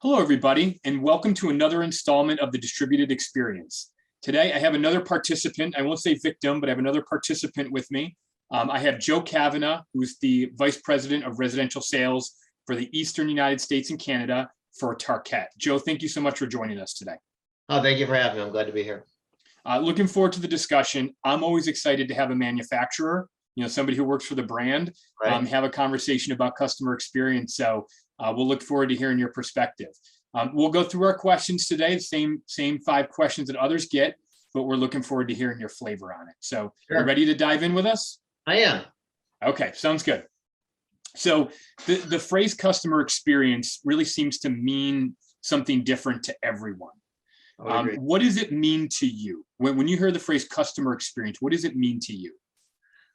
Hello, everybody, and welcome to another installment of the Distributed Experience. Today, I have another participant. I won't say victim, but I have another participant with me. I have Joe Cavanaugh, who's the Vice President of Residential Sales for the Eastern United States and Canada for Tarkett. Joe, thank you so much for joining us today. Oh, thank you for having me. I'm glad to be here. Looking forward to the discussion. I'm always excited to have a manufacturer, somebody who works for the brand, Right. have a conversation about customer experience. So we'll look forward to hearing your perspective. We'll go through our questions today, the same 5 questions that others get, but we're looking forward to hearing your flavor on it. So Sure. You ready to dive in with us? I am. Okay, sounds good. So the phrase customer experience really seems to mean something different to everyone. I would agree. What does it mean to you? When you hear the phrase customer experience, what does it mean to you?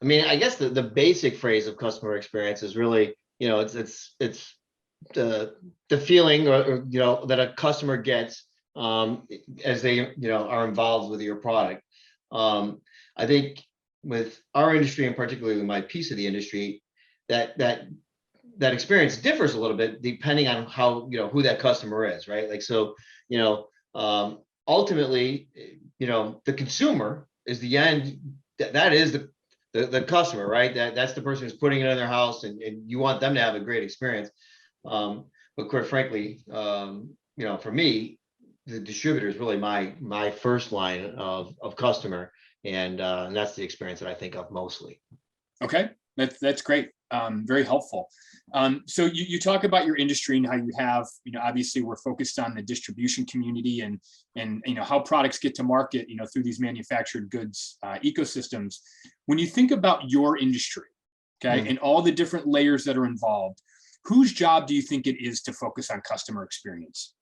I mean, I guess the basic phrase of customer experience is really, it's the feeling or that a customer gets as they are involved with your product. I think with our industry, and particularly my piece of the industry, that experience differs a little bit depending on how who that customer is, right? Like so, ultimately, the consumer is the end. That is the customer, right? That's the person who's putting it in their house, and you want them to have a great experience. But quite frankly, for me, the distributor is really my first line of customer, and that's the experience that I think of mostly. Okay, that's great. Very helpful. So you talk about your industry and how you have, obviously we're focused on the distribution community and how products get to market, through these manufactured goods ecosystems. When you think about your industry, okay, and all the different layers that are involved, whose job do you think it is to focus on customer experience?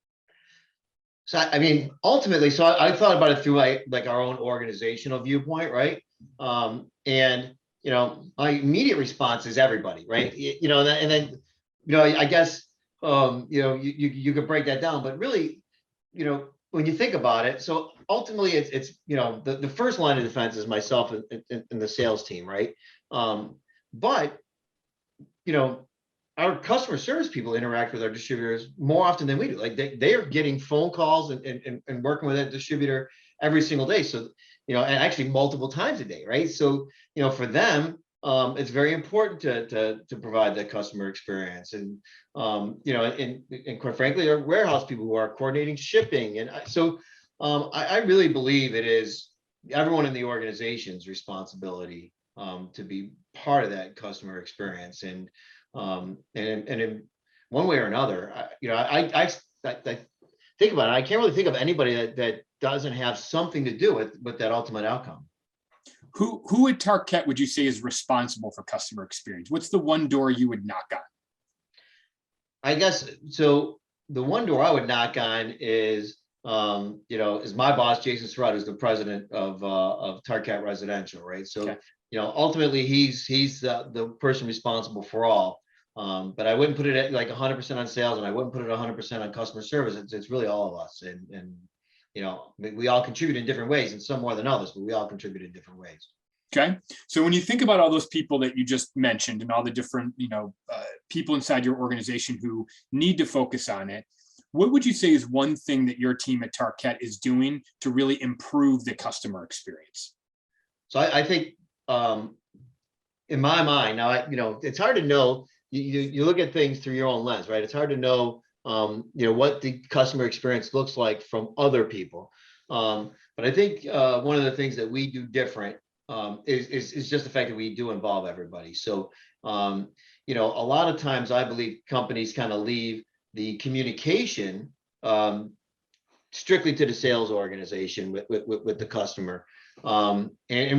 So I mean, ultimately, so I thought about it through like our own organizational viewpoint, right? And my immediate response is everybody, right? And then I guess you could break that down, but really, when you think about it, so ultimately it's the first line of defense is myself and the sales team, right? But our customer service people interact with our distributors more often than we do. Like they are getting phone calls and working with that distributor every single day. So, and actually multiple times a day, right? So, for them, it's very important to provide that customer experience. And, and quite frankly, our warehouse people who are coordinating shipping. And so I really believe it is everyone in the organization's responsibility to be part of that customer experience. And in one way or another, I think about it. I can't really think of anybody that doesn't have something to do with that ultimate outcome. Who at Tarkett would you say is responsible for customer experience? What's the one door you would knock on? I guess so. The one door I would knock on is my boss, Jason Surratt, who's the president of Tarkett Residential, right? So, Okay. Ultimately he's the person responsible for all. But I wouldn't put it at like 100% on sales, and I wouldn't put it 100% on customer service. It's really all of us, and we all contribute in different ways, and some more than others, but we all contribute in different ways. Okay, so when you think about all those people that you just mentioned and all the different people inside your organization who need to focus on it, what would you say is one thing that your team at Tarkett is doing to really improve the customer experience? So I think in my mind now, it's hard to know. You look at things through your own lens, right? It's hard to know, what the customer experience looks like from other people. But I think one of the things that we do different is just the fact that we do involve everybody. So, a lot of times I believe companies kind of leave the communication strictly to the sales organization with the customer. And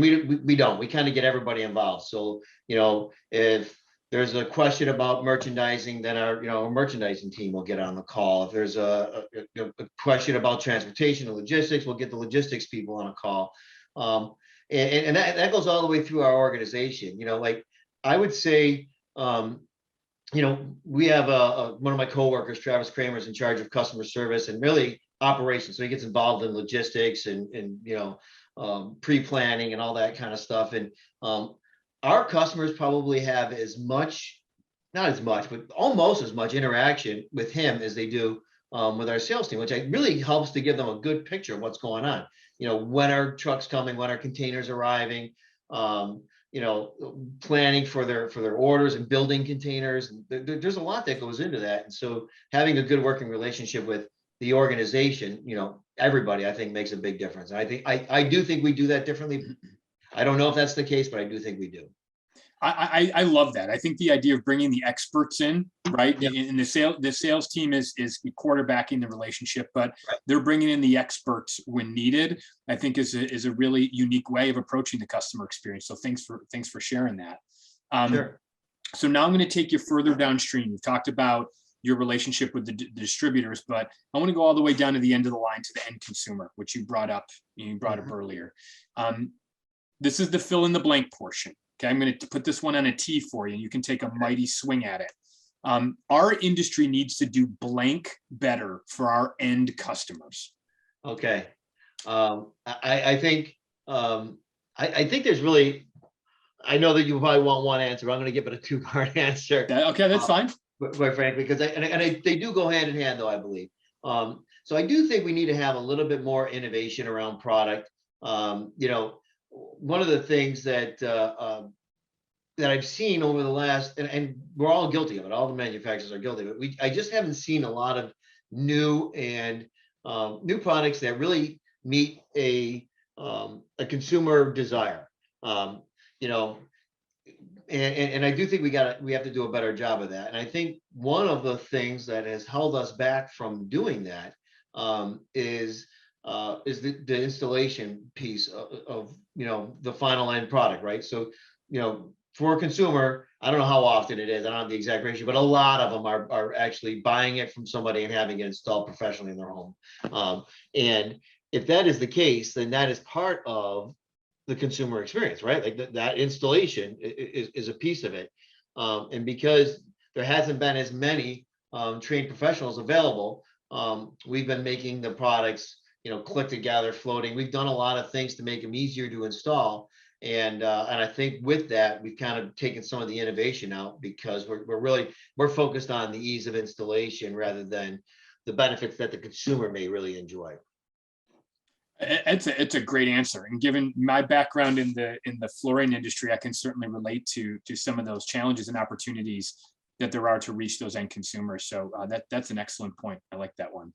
we don't. We kind of get everybody involved. So, if there's a question about merchandising, then our merchandising team will get on the call. If there's a question about transportation and logistics, we'll get the logistics people on a call. And that goes all the way through our organization. Like I would say, we have one of my coworkers, Travis Kramer, is in charge of customer service and really operations. So he gets involved in logistics and pre-planning and all that kind of stuff. And our customers probably have not as much, but almost as much interaction with him as they do with our sales team, which really helps to give them a good picture of what's going on. When are trucks coming, when are containers arriving, planning for their orders and building containers. And there's a lot that goes into that. And so having a good working relationship with the organization, everybody, I think makes a big difference. And I do think we do that differently. I don't know if that's the case, but I do think we do. I love that. I think the idea of bringing the experts in, right? Yep. And the sales team is quarterbacking the relationship, but Right. they're bringing in the experts when needed. I think is a really unique way of approaching the customer experience. So thanks for sharing that. Sure. So now I'm going to take you further downstream. We've talked about your relationship with the distributors, but I want to go all the way down to the end of the line to the end consumer, which you brought up earlier. This is the fill in the blank portion. Okay, I'm going to put this one on a T for you. You can take a mighty swing at it. Our industry needs to do blank better for our end customers. Okay. I think there's really, I know that you probably want one answer. I'm going to give it a two-part answer. Okay, that's fine. Quite frankly, because they do go hand in hand, though, I believe. So I do think we need to have a little bit more innovation around product. One of the things that I've seen over the last, and we're all guilty of it. All the manufacturers are guilty of it. I just haven't seen a lot of new products that really meet a consumer desire. And I do think we have to do a better job of that. And I think one of the things that has held us back from doing that is the installation piece of the final end product, right? So for a consumer, I don't know how often it is, I don't have the exact ratio, but a lot of them are actually buying it from somebody and having it installed professionally in their home. And if that is the case, then that is part of the consumer experience, right? Like that installation is a piece of it. And because there hasn't been as many trained professionals available, we've been making the products, click together, floating. We've done a lot of things to make them easier to install. And I think with that, we've kind of taken some of the innovation out because we're focused on the ease of installation rather than the benefits that the consumer may really enjoy. It's a great answer, and given my background in the flooring industry, I can certainly relate to some of those challenges and opportunities that there are to reach those end consumers. So that's an excellent point. I like that one.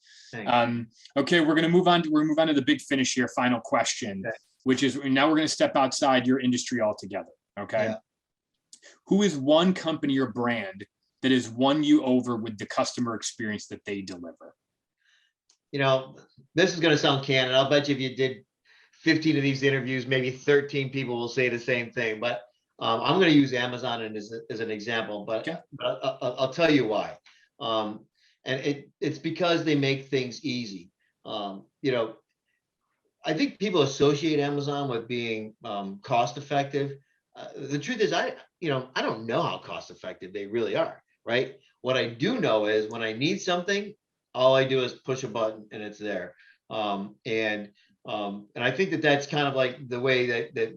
Okay, we're going to move on. We're move on to the big finish here. Final question, okay, which is now we're going to step outside your industry altogether. Okay, yeah. Who is one company or brand that has won you over with the customer experience that they deliver? This is going to sound candid. I'll bet you if you did 15 of these interviews, maybe 13 people will say the same thing. But I'm going to use Amazon as an example. But, okay, I'll tell you why. And it's because they make things easy. I think people associate Amazon with being cost effective. The truth is, I don't know how cost effective they really are. Right. What I do know is when I need something, all I do is push a button and it's there. And I think that's kind of like the way that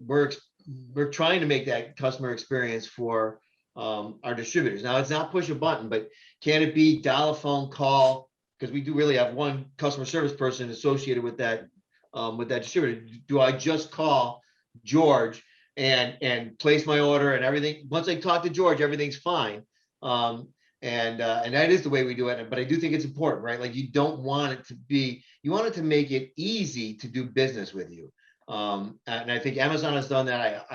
we're trying to make that customer experience for our distributors. Now, it's not push a button, but can it be dial a phone, call? Because we do really have one customer service person associated with that distributor. Do I just call George and place my order and everything? Once I talk to George, everything's fine. And that is the way we do it. But I do think it's important, right? Like you want it to make it easy to do business with you. And I think Amazon has done that.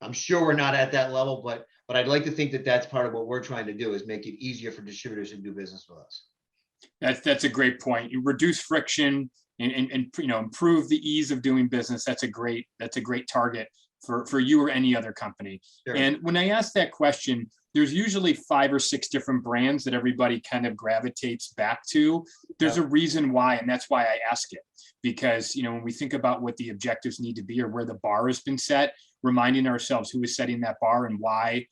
I'm sure we're not at that level, but I'd like to think that that's part of what we're trying to do is make it easier for distributors to do business with us. That's a great point. You reduce friction and improve the ease of doing business. That's a great target for you or any other company. Sure. And when I ask that question, there's usually 5 or 6 different brands that everybody kind of gravitates back to. There's a reason why, and that's why I ask it. Because, when we think about what the objectives need to be or where the bar has been set, reminding ourselves who is setting that bar and why,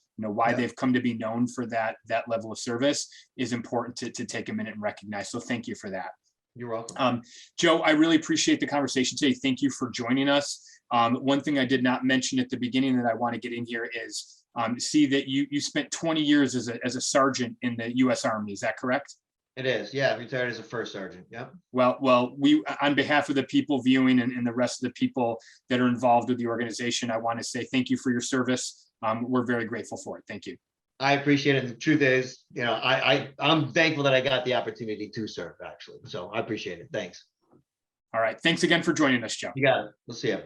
they've come to be known for that level of service is important to take a minute and recognize. So thank you for that. You're welcome. Joe, I really appreciate the conversation today. Thank you for joining us. One thing I did not mention at the beginning that I want to get in here is see that you spent 20 years as a sergeant in the U.S. Army. Is that correct? It is, yeah, retired as a first sergeant, yep. Well, we, on behalf of the people viewing and the rest of the people that are involved with the organization, I want to say thank you for your service. We're very grateful for it. Thank you. I appreciate it. The truth is, you know, I'm thankful that I got the opportunity to serve, actually. So I appreciate it. Thanks. All right. Thanks again for joining us, Joe. You got it. We'll see you.